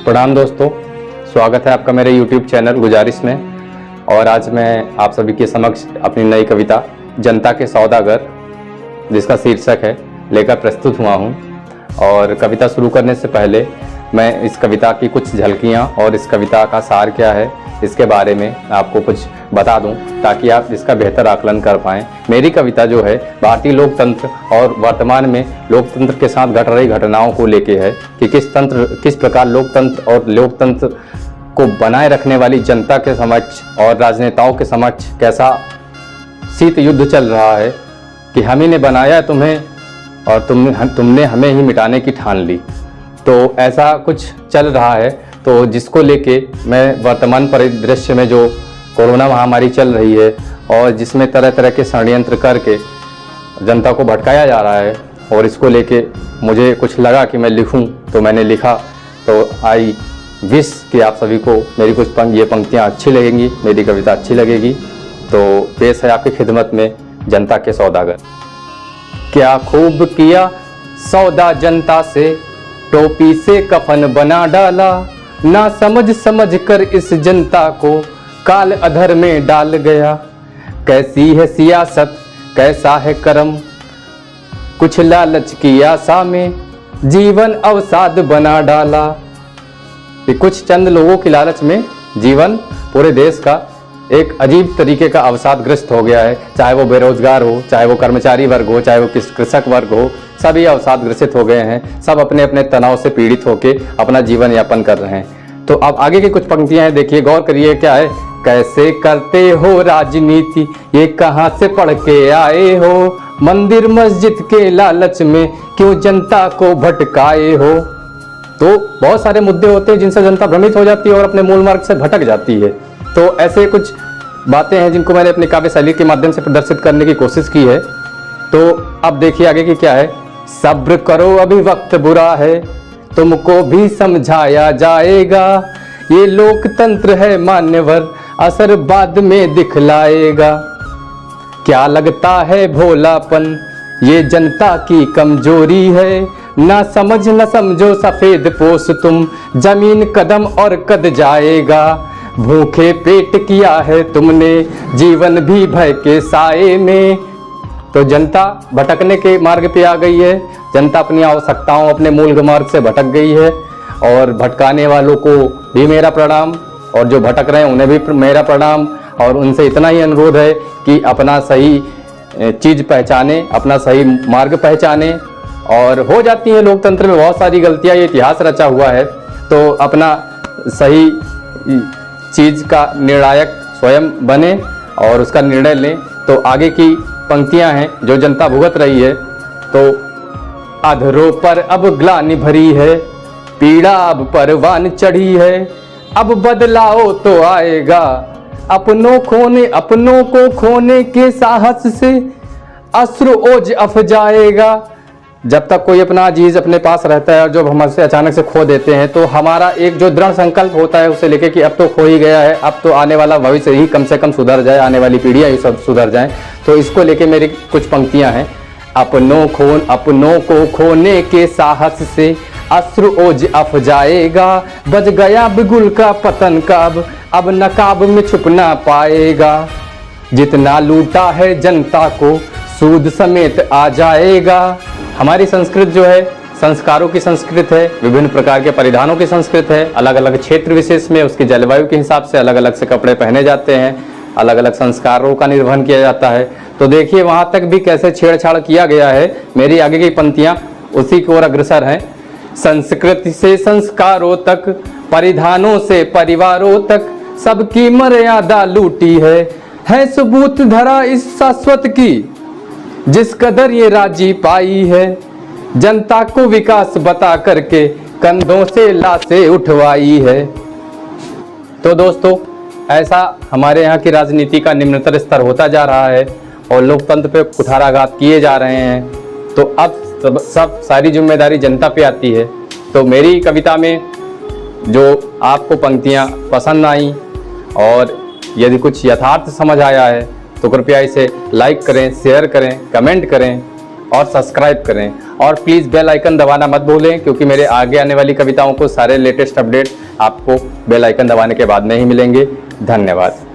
प्रणाम दोस्तों, स्वागत है आपका मेरे YouTube चैनल गुजारिश में। और आज मैं आप सभी के समक्ष अपनी नई कविता जनता के सौदागर, जिसका शीर्षक है, लेकर प्रस्तुत हुआ हूँ। और कविता शुरू करने से पहले मैं इस कविता की कुछ झलकियाँ और इस कविता का सार क्या है इसके बारे में आपको कुछ बता दूं, ताकि आप इसका बेहतर आकलन कर पाएँ। मेरी कविता जो है भारतीय लोकतंत्र और वर्तमान में लोकतंत्र के साथ घट रही घटनाओं को लेके है कि किस प्रकार लोकतंत्र और लोकतंत्र को बनाए रखने वाली जनता के समक्ष और राजनेताओं के समक्ष कैसा शीत युद्ध चल रहा है कि हम ही ने बनाया तुम्हें और तुमने हमें ही मिटाने की ठान ली। तो ऐसा कुछ चल रहा है, तो जिसको लेके मैं वर्तमान परिदृश्य में जो कोरोना महामारी चल रही है और जिसमें तरह तरह के षड्यंत्र करके जनता को भटकाया जा रहा है, और इसको लेके मुझे कुछ लगा कि मैं लिखूं, तो मैंने लिखा। तो आई विश कि आप सभी को मेरी कुछ ये पंक्तियां अच्छी लगेंगी, मेरी कविता अच्छी लगेगी। तो पेश है आपकी खिदमत में जनता के सौदागर। क्या खूब किया सौदा जनता से, टोपी से कफन बना डाला, ना समझ कर इस जनता को काल अधर में डाल गया। कैसी है सियासत, कैसा है कर्म, कुछ लालच की आशा में जीवन अवसाद बना डाला। कुछ चंद लोगों की लालच में जीवन पूरे देश का एक अजीब तरीके का अवसादग्रस्त हो गया है। चाहे वो बेरोजगार हो, चाहे वो कर्मचारी वर्ग हो, चाहे वो कृषक वर्ग हो, सभी अवसादग्रसित हो गए हैं। सब अपने अपने तनाव से पीड़ित होकर अपना जीवन यापन कर रहे हैं। तो अब आगे की कुछ पंक्तियां हैं, देखिए, गौर करिए क्या है। कैसे करते हो राजनीति, ये कहाँ से पढ़ के आए हो, मंदिर मस्जिद के लालच में क्यों जनता को भटकाए हो। तो बहुत सारे मुद्दे होते हैं जिनसे जनता भ्रमित हो जाती है और अपने मूल मार्ग से भटक जाती है। तो ऐसे कुछ बातें हैं जिनको मैंने अपनी काव्य शैली के माध्यम से प्रदर्शित करने की कोशिश की है। तो अब देखिए आगे की क्या है। सब्र करो अभी वक्त बुरा है, तुमको भी समझाया जाएगा, ये लोकतंत्र है मान्यवर, असर बाद में दिखलाएगा। क्या लगता है भोलापन, ये जनता की कमजोरी है, ना समझ न समझो सफेद पोश तुम, जमीन कदम और कद जाएगा। भूखे पेट किया है तुमने जीवन भी भय के साए में। तो जनता भटकने के मार्ग पे आ गई है, जनता अपनी आवश्यकताओं, अपने मूल मार्ग से भटक गई है। और भटकाने वालों को भी मेरा प्रणाम, और जो भटक रहे हैं उन्हें भी मेरा प्रणाम। और उनसे इतना ही अनुरोध है कि अपना सही चीज़ पहचाने, अपना सही मार्ग पहचाने। और हो जाती है लोकतंत्र में बहुत सारी गलतियां, ये इतिहास रचा हुआ है। तो अपना सही चीज़ का निर्णायक स्वयं बने और उसका निर्णय लें। तो आगे की पंक्तियां हैं जो जनता भुगत रही है। तो अधरों पर अब ग्लानि भरी है, पीड़ा अब परवान चढ़ी है, अब बदलाव तो आएगा, अपनों को खोने के साहस से अश्रु ओज अफ जाएगा। जब तक कोई अपना अजीज अपने पास रहता है और जब हम उसे अचानक से खो देते हैं, तो हमारा एक जो दृढ़ संकल्प होता है उसे लेके कि अब तो खो ही गया है, अब तो आने वाला भविष्य ही कम से कम सुधर जाए, आने वाली पीढ़ियां ही सब सुधर जाएं। तो इसको लेके मेरी कुछ पंक्तियां हैं। अपनों को खोने के साहस से अश्रु ओज अफ जाएगा, बज गया बिगुल का पतन काब, अब नकाब में छुप ना पाएगा। जितना लूटा है जनता को सूद समेत आ जाएगा। हमारी संस्कृत जो है संस्कारों की संस्कृत है, विभिन्न प्रकार के परिधानों की संस्कृत है। अलग अलग क्षेत्र विशेष में उसकी जलवायु के हिसाब से अलग अलग से कपड़े पहने जाते हैं, अलग अलग संस्कारों का निर्वहन किया जाता है। तो देखिए वहाँ तक भी कैसे छेड़छाड़ किया गया है। मेरी आगे की पंक्तियाँ उसी की ओर अग्रसर हैं। संस्कृति से संस्कारों तक, परिधानों से परिवारों तक, सबकी मर्यादा लूटी है सबूत धरा इस शाश्वत की, जिस कदर ये राजी पाई है, जनता को विकास बता करके कंधों से लाशें उठवाई है। तो दोस्तों, ऐसा हमारे यहाँ की राजनीति का निम्नतर स्तर होता जा रहा है और लोकतंत्र पे कुठाराघात किए जा रहे हैं। तो अब सब सारी जिम्मेदारी जनता पे आती है। तो मेरी कविता में जो आपको पंक्तियाँ पसंद आई और यदि कुछ यथार्थ समझ आया है तो कृपया इसे लाइक करें, शेयर करें, कमेंट करें और सब्सक्राइब करें। और प्लीज़ बेल आइकन दबाना मत भूलें, क्योंकि मेरे आगे आने वाली कविताओं को सारे लेटेस्ट अपडेट आपको बेल आइकन दबाने के बाद में ही मिलेंगे। धन्यवाद।